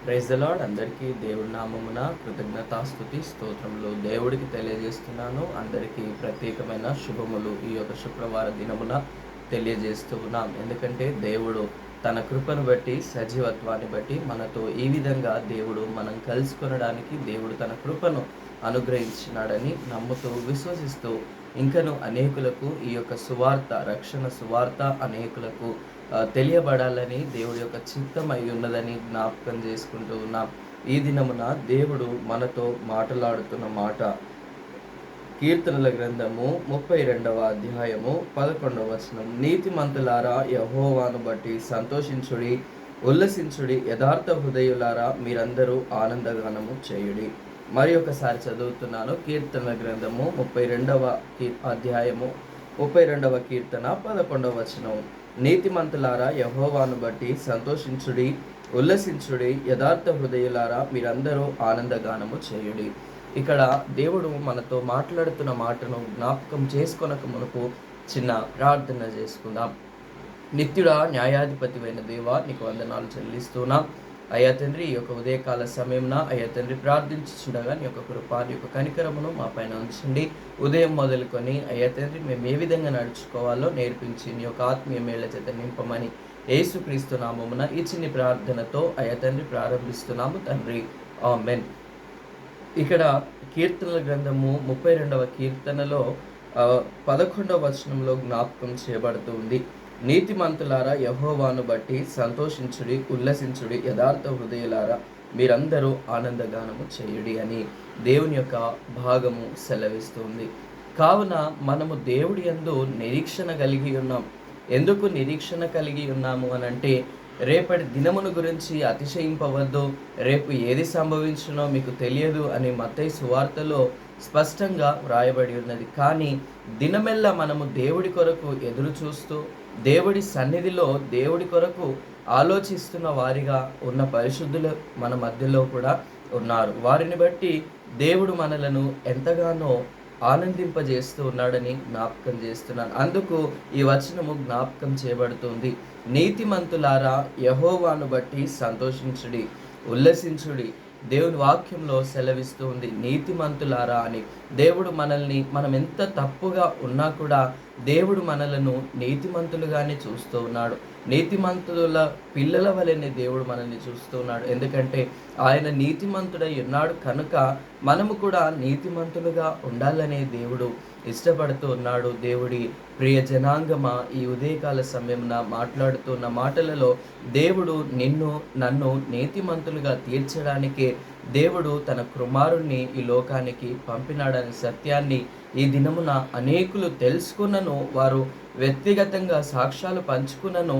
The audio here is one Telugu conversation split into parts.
Praise the lord. అందరికీ దేవుడి నామమున కృతజ్ఞతాస్తుతి స్తోత్రములు దేవుడికి తెలియజేస్తున్నాను. అందరికీ ప్రత్యేకమైన శుభములు ఈ యొక్క శుక్రవార దినమున తెలియజేస్తూ ఉన్నాం. ఎందుకంటే దేవుడు తన కృపను బట్టి, సజీవత్వాన్ని బట్టి మనతో ఈ విధంగా దేవుడు మనం కలుసుకొనడానికి దేవుడు తన కృపను అనుగ్రహించినాడని నమ్ముతూ, విశ్వసిస్తూ ఇంకను అనేకులకు ఈ యొక్క సువార్త, రక్షణ సువార్త అనేకులకు తెలియబడాలని దేవుడి యొక్క చిత్తం అయి ఉన్నదని జ్ఞాపకం చేసుకుంటూ ఉన్నాం. ఈ దినమున దేవుడు మనతో మాట్లాడుతున్న మాట కీర్తనల గ్రంథము 32వ అధ్యాయము 11వ వచనం. నీతిమంతులారా యెహోవాను బట్టి సంతోషించుడి, ఉల్లసించుడి, యథార్థ హృదయులారా మీరందరూ ఆనందగానము చేయుడి. మరి ఒకసారి చదువుతున్నాను. కీర్తనల గ్రంథము 32వ అధ్యాయము 32వ కీర్తన 11వ వచనం. నీతిమంతులారా యెహోవాను బట్టి సంతోషించుడి, ఉల్లసించుడి, యథార్థ హృదయులారా మీరందరూ ఆనందగానము చేయుడి. ఇక్కడ దేవుడు మనతో మాట్లాడుతున్న మాటను జ్ఞాపకం చేసుకొనక మునుపు చిన్న ప్రార్థన చేసుకుందాం. నిత్యుడా, న్యాయాధిపతివైన దేవా, నీకు వందనాలు చెల్లిస్తున్నా. అయ్యా తండ్రి, ఈ యొక్క ఉదయకాల సమయంన అయ్యా తండ్రి ప్రార్థించుచుండగా నీ యొక్క కృప, నీ యొక్క కనికరమును మా పైన ఉంచండి. ఉదయం మొదలుకొని అయ్యా తండ్రి మేము ఏ విధంగా నడుచుకోవాలో నేర్పించి నీ యొక్క ఆత్మీయ మేళ్ల చేత నింపమని యేసుక్రీస్తు నామమున ఈ చిన్ని ప్రార్థనతో అయ్యా తండ్రి ప్రారంభిస్తున్నాము తండ్రి, ఆమేన్. ఇక్కడ కీర్తనల గ్రంథము 32వ కీర్తనలో 11వ వచనంలో జ్ఞాపకం చేయబడుతుంది. నీతిమంతులారా యెహోవాను బట్టి సంతోషించుడి, ఉల్లసించుడి, యథార్థ హృదయులారా మీరందరూ ఆనందగానము చేయుడి అని దేవుని యొక్క భాగము సెలవిస్తుంది. కావున మనము దేవుడి యందు నిరీక్షణ కలిగి ఉన్నాం. ఎందుకు నిరీక్షణ కలిగి ఉన్నాము అనంటే, రేపటి దినమును గురించి అతిశయింపవద్దు, రేపు ఏది సంభవించునో మీకు తెలియదు అని మత్తయి సువార్తలో స్పష్టంగా వ్రాయబడి ఉన్నది. కానీ దినమెల్లా మనము దేవుడి కొరకు ఎదురు చూస్తూ, దేవుడి సన్నిధిలో దేవుడి కొరకు ఆలోచిస్తున్న వారిగా ఉన్న పరిశుద్ధులు మన మధ్యలో కూడా ఉన్నారు. వారిని బట్టి దేవుడు మనలను ఎంతగానో ఆనందింపజేస్తూ ఉన్నాడని జ్ఞాపకం చేస్తున్నాను. అందుకు ఈ వచనము జ్ఞాపకం చేయబడుతుంది. నీతిమంతులారా యెహోవాను బట్టి సంతోషించుడి, ఉల్లసించుడి. దేవుని వాక్యంలో సెలవిస్తూ ఉంది నీతిమంతులారా అని. దేవుడు మనం ఎంత తప్పుగా ఉన్నా కూడా దేవుడు మనలను నీతిమంతులుగానే చూస్తూ ఉన్నాడు. నీతిమంతుల పిల్లల వలెనే దేవుడు మనల్ని చూస్తూ ఉన్నాడు. ఎందుకంటే ఆయన నీతిమంతుడై ఉన్నాడు కనుక మనము కూడా నీతిమంతులుగా ఉండాలనే దేవుడు ఇష్టపడుతూ ఉన్నాడు. దేవుడి ప్రియ జనాంగమా, ఈ ఉదయకాల సమయమున మాట్లాడుతున్న మాటలలో దేవుడు నన్ను నీతిమంతులుగా తీర్చడానికే దేవుడు తన కుమారుణ్ణి ఈ లోకానికి పంపినాడనే సత్యాన్ని ఈ దినమున అనేకులు తెలుసుకున్నను, వారు వ్యక్తిగతంగా సాక్ష్యాలు పంచుకున్నను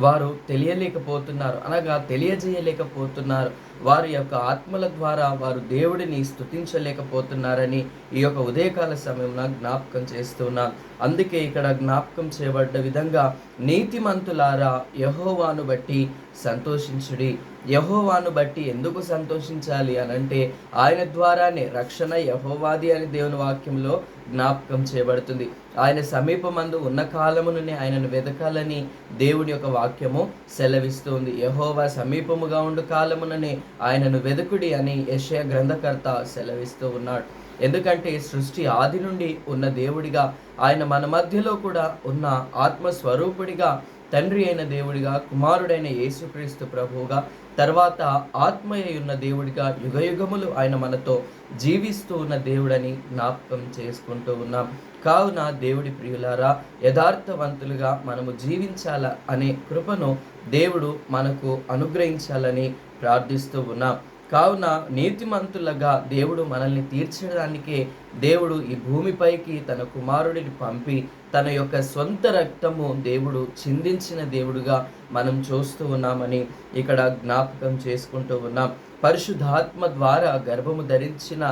వారు తెలియలేకపోతున్నారు, అనగా తెలియజేయలేకపోతున్నారు. వారి యొక్క ఆత్మల ద్వారా వారు దేవుడిని స్తుతించలేకపోతున్నారని ఈ యొక్క ఉదయకాల సమయంలో జ్ఞాపకం చేస్తున్నాను. అందుకే ఇక్కడ జ్ఞాపకం చేయబడ్డ విధంగా నీతిమంతులారా యెహోవాను బట్టి సంతోషించుడి. యెహోవాను బట్టి ఎందుకు సంతోషించాలి అనంటే, ఆయన ద్వారానే రక్షణ యెహోవాది అని దేవుని వాక్యంలో జ్ఞాపకం చేయబడుతుంది. ఆయన సమీపమందు ఉన్న కాలముననే ఆయనను వెదకాలని దేవుని యొక్క వాక్యము సెలవిస్తుంది. యెహోవా సమీపముగా ఉండు కాలముననే ఆయనను వెదకుడి అని యెషయా గ్రంథకర్త సెలవిస్తూ ఉన్నాడు. ఎందుకంటే సృష్టి ఆది నుండి ఉన్న దేవుడిగా, ఆయన మన మధ్యలో కూడా ఉన్న ఆత్మస్వరూపుడిగా, తండ్రి అయిన దేవుడిగా, కుమారుడైన యేసుక్రీస్తు ప్రభువుగా, తర్వాత ఆత్మయ్య ఉన్న దేవుడిగా యుగయుగములు ఆయన మనతో జీవిస్తూ ఉన్న దేవుడని జ్ఞాపకం చేసుకుంటూ ఉన్నాం. కావున దేవుడి ప్రియులారా, యథార్థవంతులుగా మనము జీవించాల అనే కృపను దేవుడు మనకు అనుగ్రహించాలని ప్రార్థిస్తూ ఉన్నాం. కావున నీతిమంతులుగా దేవుడు మనల్ని తీర్చడానికే దేవుడు ఈ భూమిపైకి తన కుమారుడిని పంపి తన యొక్క సొంత రక్తము దేవుడు చిందించిన దేవుడుగా మనం చూస్తూ ఉన్నామని ఇక్కడ జ్ఞాపకం చేసుకుంటూ ఉన్నాం. పరిశుద్ధాత్మ ద్వారా గర్భము ధరించిన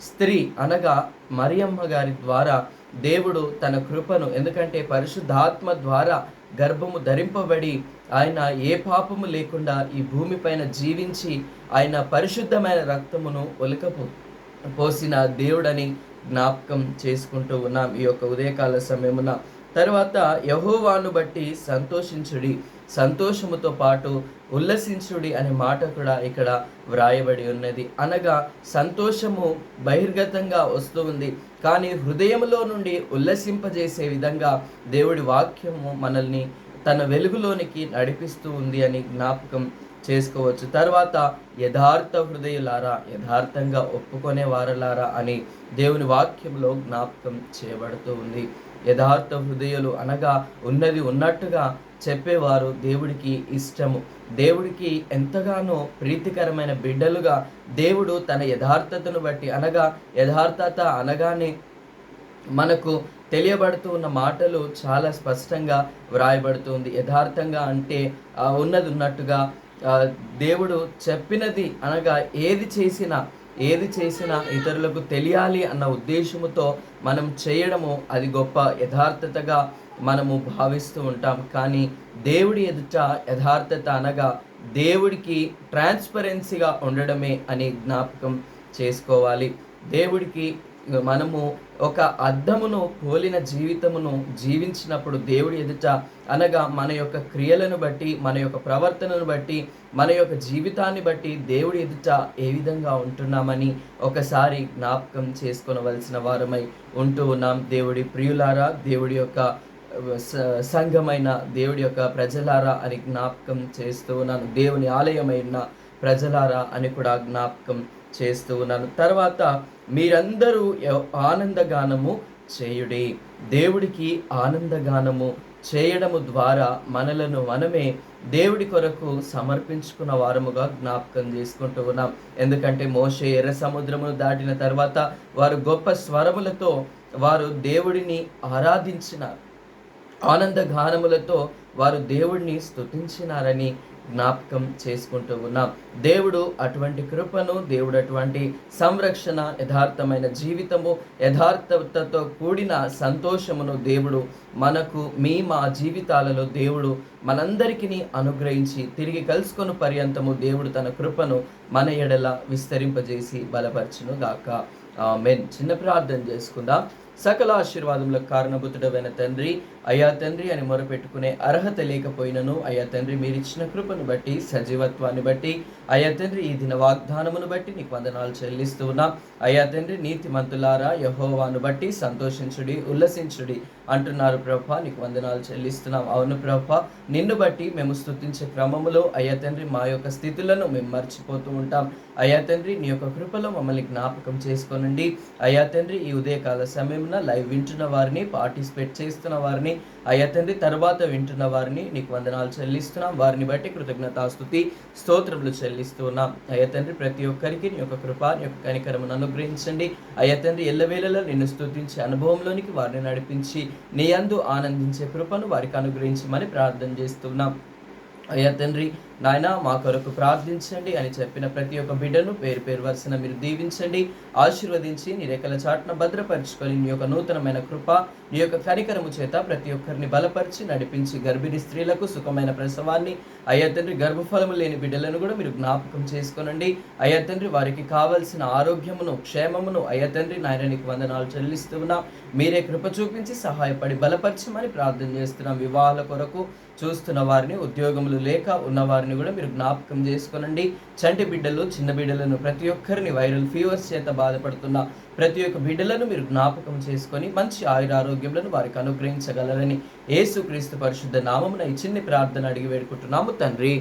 స్త్రీ అనగా మరియమ్మ గారి ద్వారా దేవుడు తన కృపను, ఎందుకంటే పరిశుద్ధాత్మ ద్వారా గర్భము ధరింపబడి ఆయన ఏ పాపము లేకుండా ఈ భూమిపైన జీవించి ఆయన పరిశుద్ధమైన రక్తమును పోసిన దేవుడని జ్ఞాపకం చేసుకుంటూ ఉన్నాం ఈ యొక్క ఉదయకాల సమయమున. తర్వాత యెహోవాను బట్టి సంతోషించుడి. సంతోషముతో పాటు ఉల్లసించుడి అనే మాట కూడా ఇక్కడ వ్రాయబడి ఉన్నది. అనగా సంతోషము బహిర్గతంగా వస్తూ ఉంది, కానీ హృదయంలో నుండి ఉల్లసింపజేసే విధంగా దేవుడి వాక్యము మనల్ని తన వెలుగులోనికి నడిపిస్తూ ఉంది అని జ్ఞాపకం చేసుకోవచ్చు. తర్వాత యథార్థ హృదయులారా, యథార్థంగా ఒప్పుకొనే వారలారా అని దేవుని వాక్యంలో జ్ఞాపకం చేయబడుతూ ఉంది. యథార్థ హృదయులు అనగా ఉన్నది ఉన్నట్టుగా చెప్పేవారు దేవుడికి ఇష్టము. దేవుడికి ఎంతగానో ప్రీతికరమైన బిడ్డలుగా దేవుడు తన యథార్థతను బట్టి, అనగా యథార్థత అనగానే మనకు తెలియబడుతూ ఉన్న మాటలు చాలా స్పష్టంగా వ్రాయబడుతుంది. యథార్థంగా అంటే ఉన్నది ఉన్నట్టుగా దేవుడు చెప్పినది, అనగా ఏది చేసినా ఇతరులకు తెలియాలి అన్న ఉద్దేశముతో మనం చేయడము అది గొప్ప యథార్థతగా మనము భావిస్తూ ఉంటాం. కానీ దేవుడి ఎదుట యథార్థత అనగా దేవుడికి ట్రాన్స్పరెన్సీగా ఉండడమే అని జ్ఞాపకం చేసుకోవాలి. దేవుడికి మనము ఒక అద్దమును పోలిన జీవితమును జీవించినప్పుడు దేవుడి ఎదుట, అనగా మన యొక్క క్రియలను బట్టి, మన యొక్క ప్రవర్తనను బట్టి, మన యొక్క జీవితాన్ని బట్టి దేవుడి ఎదుట ఏ విధంగా ఉంటున్నామని ఒకసారి జ్ఞాపకం చేసుకొనవలసిన వారమై ఉంటూ ఉన్నాం. దేవుడి ప్రియులారా, దేవుడి యొక్క సంఘమైన దేవుడి యొక్క ప్రజలారా అని జ్ఞాపకం చేస్తూ ఉన్నాను. దేవుని ఆలయమైన ప్రజలారా అని కూడా జ్ఞాపకం చేస్తూ ఉన్నాను. తర్వాత మీరందరూ ఆనందగానము చేయుడి. దేవుడికి ఆనందగానము చేయడము ద్వారా మనలను మనమే దేవుడి కొరకు సమర్పించుకున్న వారముగా జ్ఞాపకం చేసుకుంటూ ఉన్నాం. ఎందుకంటే మోషే ఎర్ర సముద్రమును దాటిన తర్వాత వారు గొప్ప స్వరములతో వారు దేవుడిని ఆరాధించినారు. ఆనందగానములతో వారు దేవుడిని స్తుతించినారని జ్ఞాపకం చేసుకుంటూ ఉన్నాం. దేవుడు అటువంటి కృపను, దేవుడు అటువంటి సంరక్షణ, యథార్థమైన జీవితము, యథార్థతతో కూడిన సంతోషమును దేవుడు మనకు మా జీవితాలలో దేవుడు మనందరికీ అనుగ్రహించి తిరిగి కలుసుకొని పర్యంతము దేవుడు తన కృపను మన ఎడల విస్తరింపజేసి బలపరచును గాక. ఆమేన్. చిన్న ప్రార్థన చేసుకుందాం. సకల ఆశీర్వాదములకు కారణభూతుడైన తండ్రి, అయ్యా తండ్రి అని మొరపెట్టుకునే అర్హత లేకపోయినను అయ్యా తండ్రి మీరిచ్చిన కృపను బట్టి, సజీవత్వాన్ని బట్టి, అయ్యా తండ్రి ఈ దిన వాగ్దానమును బట్టి నీకు వందనాలు చెల్లిస్తూ ఉన్నాం. అయ్యా తండ్రి నీతిమంతులారా యెహోవాను బట్టి సంతోషించుడి, ఉల్లసించుడి అంటున్నారు ప్రభా, నీకు వందనాలు చెల్లిస్తున్నాం. అవును ప్రభా, నిన్ను బట్టి మేము స్తుతించే క్రమములో అయ్యా తండ్రి మా యొక్క స్థితులను మేము మర్చిపోతూ ఉంటాం. అయ్యా తండ్రి నీ యొక్క కృపలో మమ్మల్ని జ్ఞాపకం చేసుకోనండి. అయ్యా తండ్రి ఈ ఉదయకాల సమయంలో లైవ్ వింటున్న వారిని, పార్టిసిపేట్ చేస్తున్న వారిని, అయ్యా తండ్రి తర్వాత వింటున్న వారిని నీకు వందనాలు చెల్లిస్తున్నాం. వారిని బట్టి కృతజ్ఞతాస్తుతి స్తోత్రములు చెల్లిస్తూ ఉన్నాం. అయ్యా తండ్రి ప్రతి ఒక్కరికి నీ యొక్క కృప, నీ యొక్క కనికరమును అనుగ్రహించండి. అయ్యా తండ్రి ఎల్లవేళలా నిన్ను స్తుతించే అనుభవంలోనికి వారిని నడిపించి నీ యందు ఆనందించే కృపను వారికి అనుగ్రహించమని ప్రార్థన చేస్తున్నాం. అయ్యా తండ్రి నాయన మా కొరకు ప్రార్థించండి అని చెప్పిన ప్రతి ఒక్క బిడ్డను పేరు పేరు వరుసన మీరు దీవించండి, ఆశీర్వదించి నీ రెక్కల చాటున భద్రపరుచుకొని నీ యొక్క నూతనమైన కృప, నీ యొక్క కనికరము చేత ప్రతి ఒక్కరిని బలపరిచి నడిపించి గర్భిణీ స్త్రీలకు సుఖమైన ప్రసవాన్ని, అయ్యా తండ్రి గర్భఫలము లేని బిడ్డలను కూడా మీరు జ్ఞాపకం చేసుకోనండి. అయ్యా తండ్రి వారికి కావలసిన ఆరోగ్యమును, క్షేమమును అయ్యా తండ్రి నాయన నీకు వందనాలు చెల్లిస్తున్నాం. మీరే కృప చూపించి సహాయపడి బలపరచమని ప్రార్థన చేస్తున్నాం. వివాహాల కొరకు చూస్తున్న వారిని, ఉద్యోగములు లేక ఉన్నవారిని కూడా మీరు జ్ఞాపకం చేసుకోనండి. చంటి బిడ్డలు, చిన్న బిడ్డలను ప్రతి ఒక్కరిని, వైరల్ ఫీవర్స్ చేత బాధపడుతున్న ప్రతి ఒక్క బిడ్డలను మీరు జ్ఞాపకం చేసుకొని మంచి ఆయురారోగ్యములను వారికి అనుగ్రహించగలరని యేసుక్రీస్తు పరిశుద్ధ నామమున ఈ చిన్ని ప్రార్థన అడిగి వేడుకుంటున్నాము తండ్రి.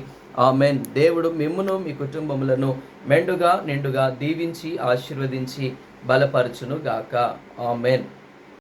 ఆమెన్. దేవుడు మిమ్మును మీ కుటుంబములను మెండుగా నిండుగా దీవించి ఆశీర్వదించి బలపరచును గాక. ఆమెన్.